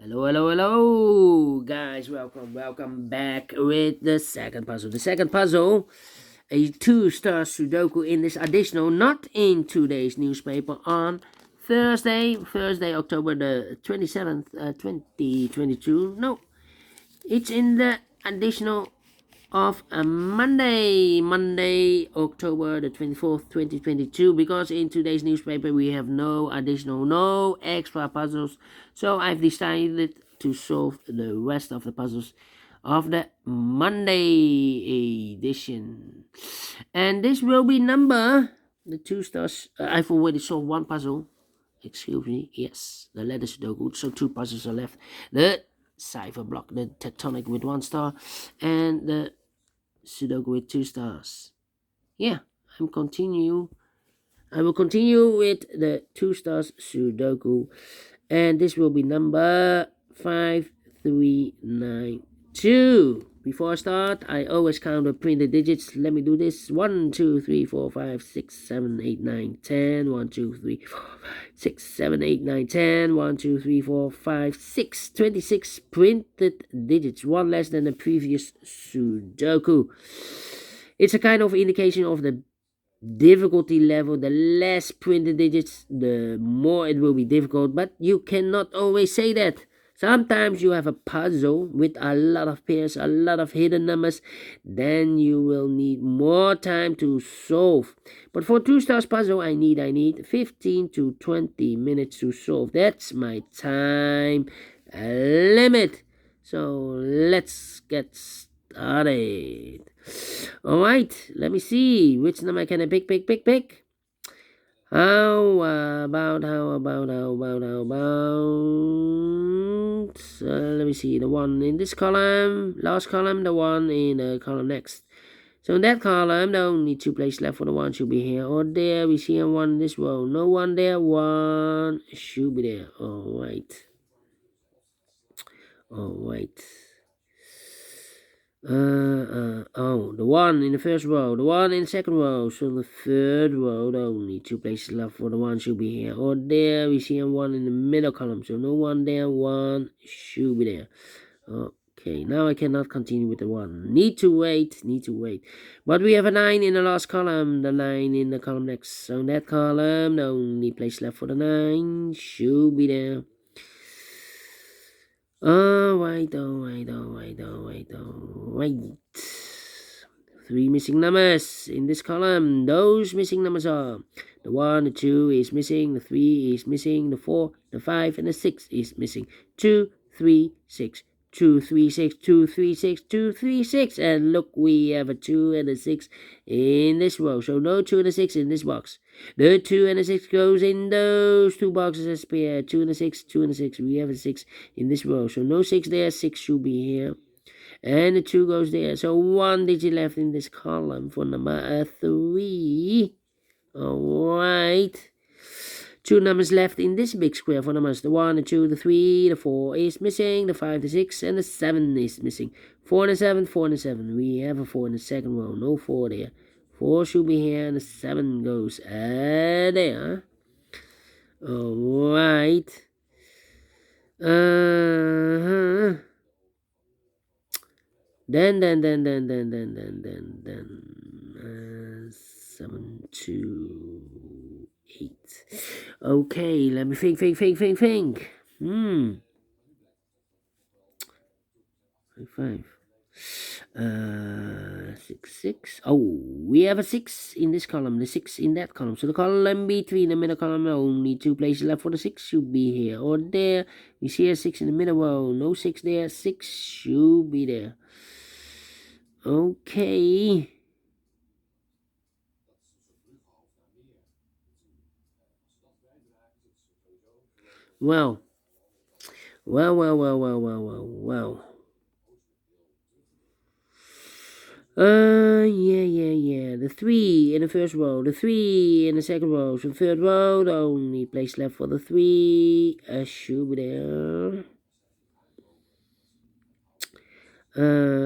Hello, guys. Welcome back with the second puzzle. The second puzzle, a two-star Sudoku in this additional, not in today's newspaper, on Thursday, October the 27th, 2022. No, it's in the additional of a Monday, October the 24th, 2022, because in today's newspaper we have no extra puzzles. So I've decided to solve the rest of the puzzles of the Monday edition. And this will be the two stars. I've already solved one puzzle. Excuse me. Yes, the letter Sudoku. So two puzzles are left. The cipher block, the tectonic with 1 star, and the Sudoku with 2 stars. Yeah, I will continue with the 2 stars Sudoku, and this will be number 5392. Before I start, I always count the printed digits. Let me do this. 1, 2, 3, 4, 5, 6, 7, 8, 9, 10. 1, 2, 3, 4, 5, 6, 7, 8, 9, 10. 1, 2, 3, 4, 5, 6. 26 printed digits, one less than the previous Sudoku. It's a kind of indication of the difficulty level. The less printed digits, the more it will be difficult, but you cannot always say that. Sometimes you have a puzzle with a lot of pairs, a lot of hidden numbers, then you will need more time to solve. But for 2 stars puzzle, I need 15 to 20 minutes to solve. That's my time limit. So let's get started. All right, let me see. Which number can I pick? How about? Let me see. The one in this column, last column, the one in the column next. So in that column, the only 2 places left for the one should be here or there. We see one in this row. No one there. One should be there. All right. The one in the first row, the one in the second row. So the third row, the only 2 places left for the one should be here or there. We see one in the middle column, so no one there. One should be there. Okay, now I cannot continue with the one. Need to wait. But we have a 9 in the last column, the 9 in the column next. So in that column, the only place left for the 9 should be there. Wait. 3 missing numbers in this column. Those missing numbers are the 1, the 2 is missing, the 3 is missing, the 4, the 5, and the 6 is missing. 2, 3, 6. 2, 3, 6, 2, 3, 6, 2, 3, 6. And look, we have a 2 and a 6 in this row. So no 2 and a 6 in this box. The 2 and a 6 goes in those 2 boxes as pair. 2 and a 6, 2 and a 6. We have a 6 in this row. So no 6 there. 6 should be here. And the 2 goes there. So 1 digit left in this column for number 3. Alright. 2 numbers left in this big square for numbers. The 1, the 2, the 3, the 4 is missing. The 5, the 6, and the 7 is missing. 4 and a 7, 4 and a 7. We have a 4 in the second row. No 4 there. 4 should be here, and the 7 goes there. Alright. Then 7, 2, 8. Okay, let me think. 5. 6. Oh, we have a 6 in this column, the 6 in that column. So the column between the middle column, only 2 places left for the 6 should be here or there. We see a 6 in the middle row. No 6 there. 6 should be there. Okay. Well. Yeah. The 3 in the first row, the 3 in the second row, so the third row, the only place left for the 3 should be there. 7.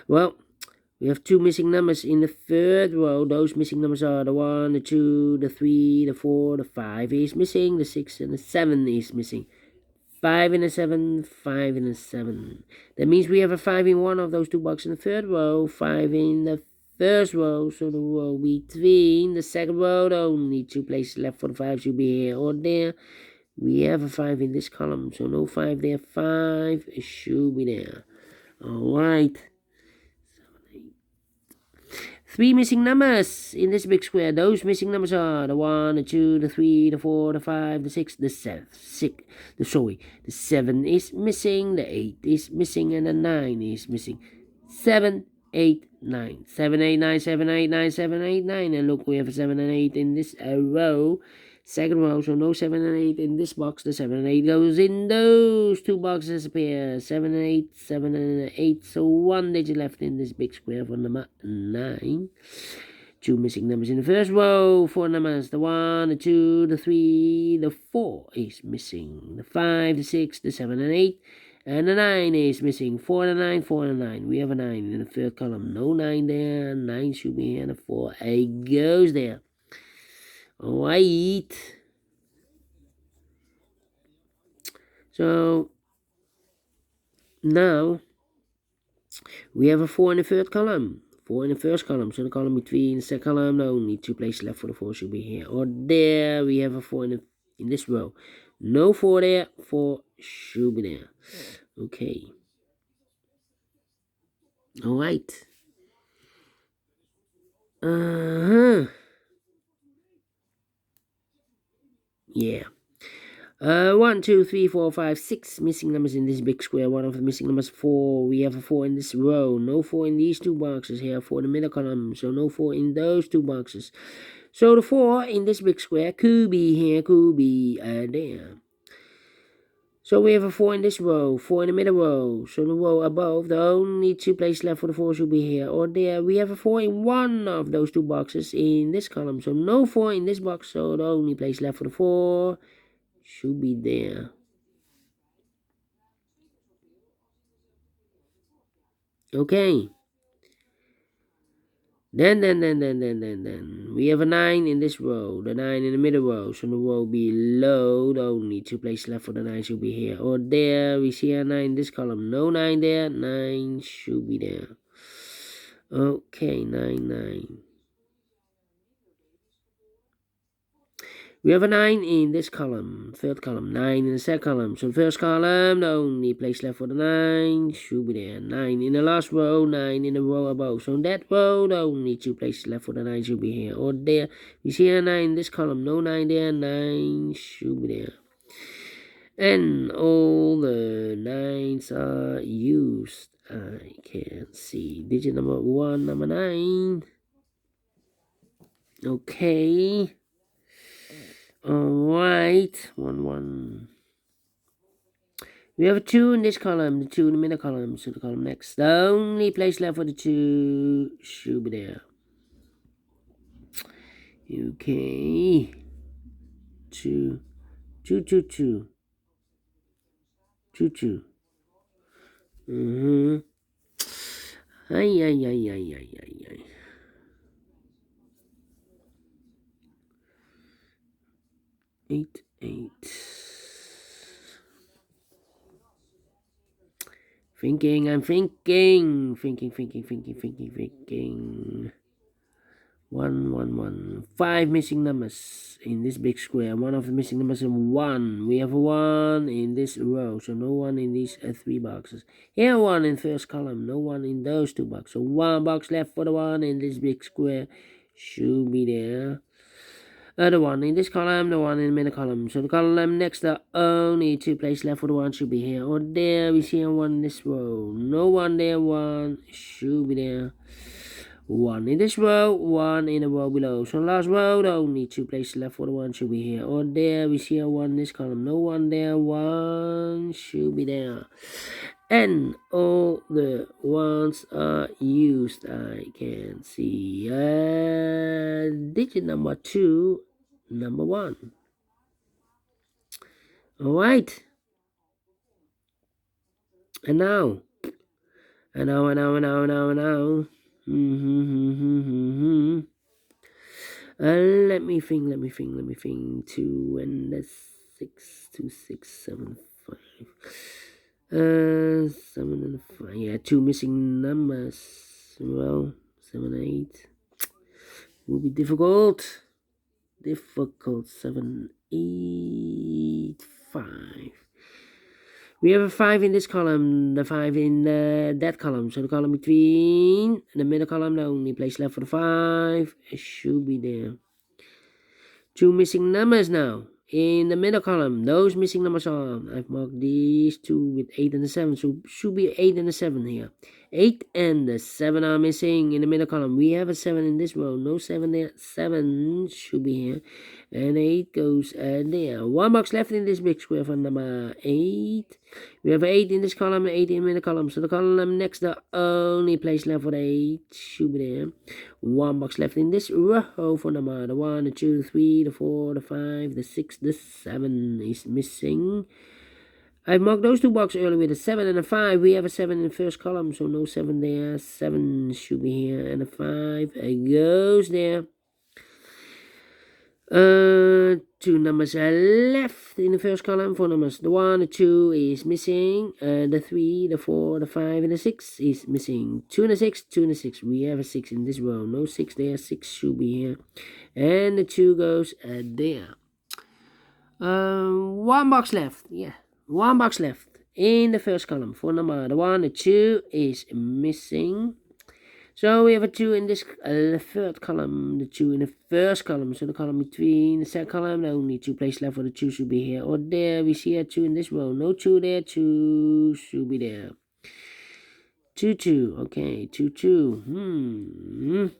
Well, We have two missing numbers in the third row. Those missing numbers are the 1, the 2, the 3, the 4, the 5 is missing, the 6 and the 7 is missing. 5 and a 7, 5 and a 7. That means we have a 5 in one of those two boxes in the third row, 5 in the first row, so the row between the second row, the only two places left for the 5 should be here or there. We have a 5 in this column, so no 5 there, 5 should be there. Alright. 3 missing numbers in this big square. Those missing numbers are the 1, the 2, the 3, the 4, the 5, the 6, the 7. The 7 is missing, the 8 is missing, and the 9 is missing. 7, 8, 9. 7, 8, 9, 7, 8, 9, 7, 8, 9. And look, we have a 7 and 8 in this row. Second row, so no 7 and 8 in this box. The 7 and 8 goes in those two boxes appear. 7 and 8, 7 and 8. So one digit left in this big square for number 9. Two missing numbers in the first row. 4 numbers. The 1, the 2, the 3, the 4 is missing. The 5, the 6, the 7 and 8. And the 9 is missing. 4 and a 9, 4 and a 9. We have a 9 in the third column. No 9 there. 9 should be here. And the 4 goes there. Alright. So now we have a 4 in the third column. 4 in the first column. So the column between the second column, the only two places left for the 4 should be here or there. We have a 4 in this row. No 4 there. 4 should be there. Okay. Alright. Yeah. 1, 2, 3, 4, 5, 6 missing numbers in this big square. One of the missing numbers 4. We have a 4 in this row. No 4 in these two boxes here. 4 in the middle column. So no 4 in those two boxes. So the 4 in this big square could be here, could be there. So we have a 4 in this row. 4 in the middle row. So the row above, the only two places left for the 4 should be here or there. We have a 4 in one of those two boxes in this column. So no 4 in this box. So the only place left for the 4 should be there. Okay. Then. We have a 9 in this row. The 9 in the middle row. So the row below, the only two places left for the 9 should be here or there. We see a 9 in this column. No 9 there. 9 should be there. Okay, 9, 9. We have a 9 in this column, third column, 9 in the second column. So the first column, the only place left for the 9 should be there. 9 in the last row, 9 in the row above. So in that row, the only two places left for the 9 should be here or there. We see a 9 in this column, no 9 there, 9 should be there. And all the 9s are used. I can see digit number 1, number 9. Okay. Alright, 1, 1. We have a 2 in this column, the 2 in the middle column, so the column next. The only place left for the 2 should be there. Okay. 2, 2, 2, 2. 2, 2. Ay. 8, 8. Thinking, I'm thinking. 1, 1, 1. 5 missing numbers in this big square. One of the missing numbers is 1. We have a 1 in this row, so no 1 in these 3 boxes. Here 1 in first column, no 1 in those 2 boxes. So 1 box left for the 1 in this big square should be there. The 1 in this column, the 1 in the middle column. So the column next, the only 2 places left for the 1 should be here or there. We see a 1 in this row. No 1 there, 1 should be there. 1 in this row, 1 in the row below. So the last row, the only 2 places left for the 1 should be here or there. We see a 1 in this column. No 1 there, 1 should be there. And all the 1s are used. I can see digit number 2, number 1. Alright. And now. Let me think. 2 and the 6, 2, 6, 7, 5. 7 and 5. Yeah, 2 missing numbers. Well, 7, 8. Will be difficult. 7, 8, 5. We have a 5 in this column, the 5 in that column. So the column between the middle column, the only place left for the 5, it should be there. 2 missing numbers now in the middle column. Those missing numbers are, I've marked these 2 with 8 and the 7, so should be 8 and the 7 here. 8 and the 7 are missing in the middle column. We have a 7 in this row, no 7 there. 7 should be here, and 8 goes there. 1 box left in this big square for number 8. We have 8 in this column, 8 in the middle column, so the column next, the only place left for the 8 should be there. 1 box left in this row for number the 1, the 2, the 3, the 4, the 5, the 6, the 7 is missing. I've marked those 2 boxes earlier with a 7 and a 5. We have a 7 in the first column, so no 7 there. 7 should be here, and a 5 goes there. 2 numbers are left in the first column. 4 numbers. The 1, the 2 is missing. The 3, the 4, the 5, and the 6 is missing. 2 and a 6, 2 and a 6. We have a 6 in this row. No 6 there. 6 should be here. And the 2 goes there. 1 box left. Yeah. 1 box left in the first column. 4 number. The 1, the 2 is missing. So we have a 2 in this third column, the 2 in the first column. So the column between the second column, the only 2 places left for the 2 should be here or there. We see a 2 in this row. No 2 there, 2 should be there. 2, 2. Okay, 2, 2.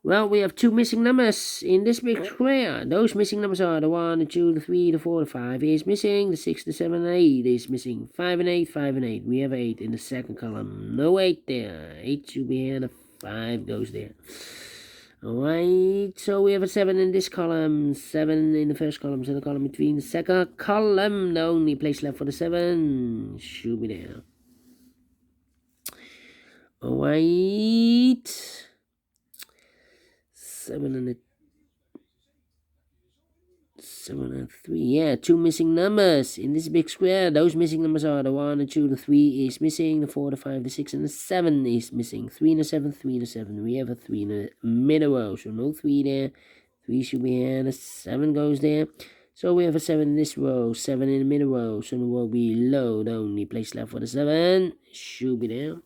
Well, we have 2 missing numbers in this big square. Those missing numbers are the 1, the 2, the 3, the 4, the 5 is missing. The 6, the 7, and 8 is missing. 5 and 8, 5 and 8. We have 8 in the second column. No 8 there. 8 should be here. The 5 goes there. Alright, so we have a 7 in this column. 7 in the first column. So the column between the second column, the only place left for the 7 should be there. Alright. 7 and 3. Yeah, 2 missing numbers in this big square. Those missing numbers are the 1, the 2, the 3 is missing. The 4, the 5, the 6, and the 7 is missing. 3 and a 7, 3 and a 7. We have a 3 in the middle row, so no 3 there. 3 should be here. The 7 goes there. So we have a 7 in this row, 7 in the middle row. So the row below, the only place left for the 7 should be there.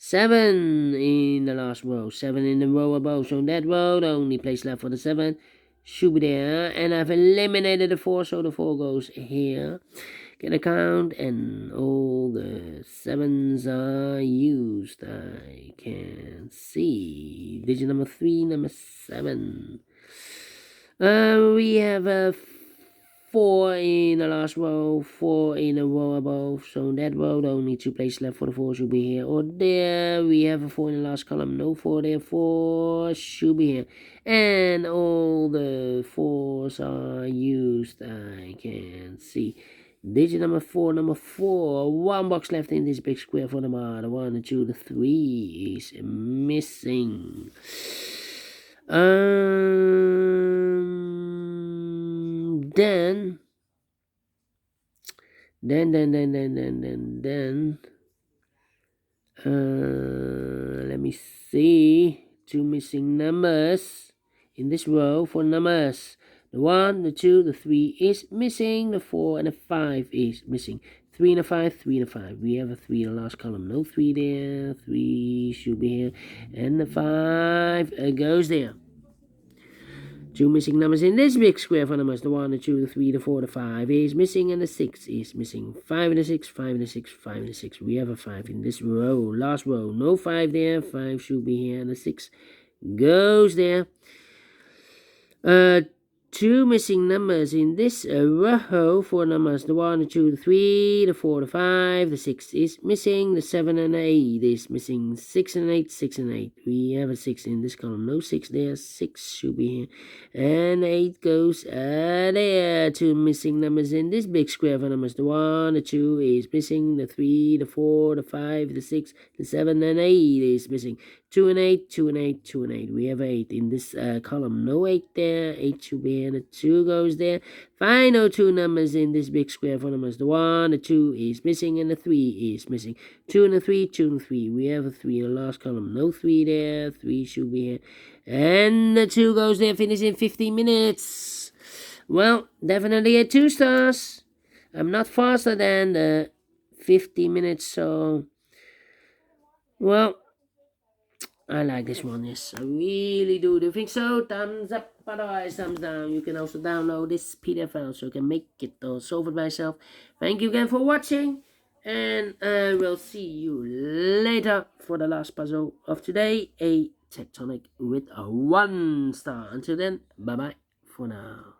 7 in the last row, 7 in the row above. So in that row, the only place left for the 7 should be there. And I've eliminated the 4, so the 4 goes here. Get a count, and all the 7s are used. I can see. Digit number 3, number 7. We have a 4 in the last row, 4 in the row above. So in that row, the only 2 places left for the 4 should be here or there. We have a 4 in the last column, no 4 there. 4 should be here. And all the 4s are used. I can see. Digit number 4, 1 box left in this big square for number the 1, the 2, the 3 is missing. Then let me see. 2 missing numbers in this row for numbers. The 1, the 2, the 3 is missing. The 4 and the 5 is missing. 3 and a 5, 3 and a 5. We have a 3 in the last column. No 3 there. 3 should be here. And the 5 goes there. 2 missing numbers in this big square for numbers. The 1, the 2, the 3, the 4, the 5 is missing, and the 6 is missing. 5 and a 6, 5 and a 6, 5 and a 6. We have a 5 in this row. Last row. No 5 there. 5 should be here, and the 6 goes there. two missing numbers in this row. Four numbers, the 1, the 2, the 3, the 4, the 5, the 6 is missing, the 7 and the 8 is missing, 6 and 8, 6 and 8. We have a 6 in this column, no 6 there, 6 should be here, and 8 goes there. Two missing numbers in this big square. For numbers, the 1, the 2 is missing, the 3, the 4, the 5, the 6, the 7 and 8 is missing. 2 and 8, 2 and 8, 2 and 8. We have 8 in this column. No 8 there. 8 should be here. The 2 goes there. Final two numbers in this big square. For numbers, the 1, the 2 is missing, and the 3 is missing. 2 and the 3, 2 and 3. We have a 3 in the last column. No 3 there. 3 should be here. And the 2 goes there. Finish in 15 minutes. Well, definitely a 2 stars. I'm not faster than the 50 minutes, so... Well... I like this one, yes, I really do. Do you think so? Thumbs up, otherwise thumbs down. You can also download this PDF file so you can make it or solve it by yourself. Thank you again for watching, and I will see you later for the last puzzle of today, a tectonic with a 1 star. Until then, bye bye for now.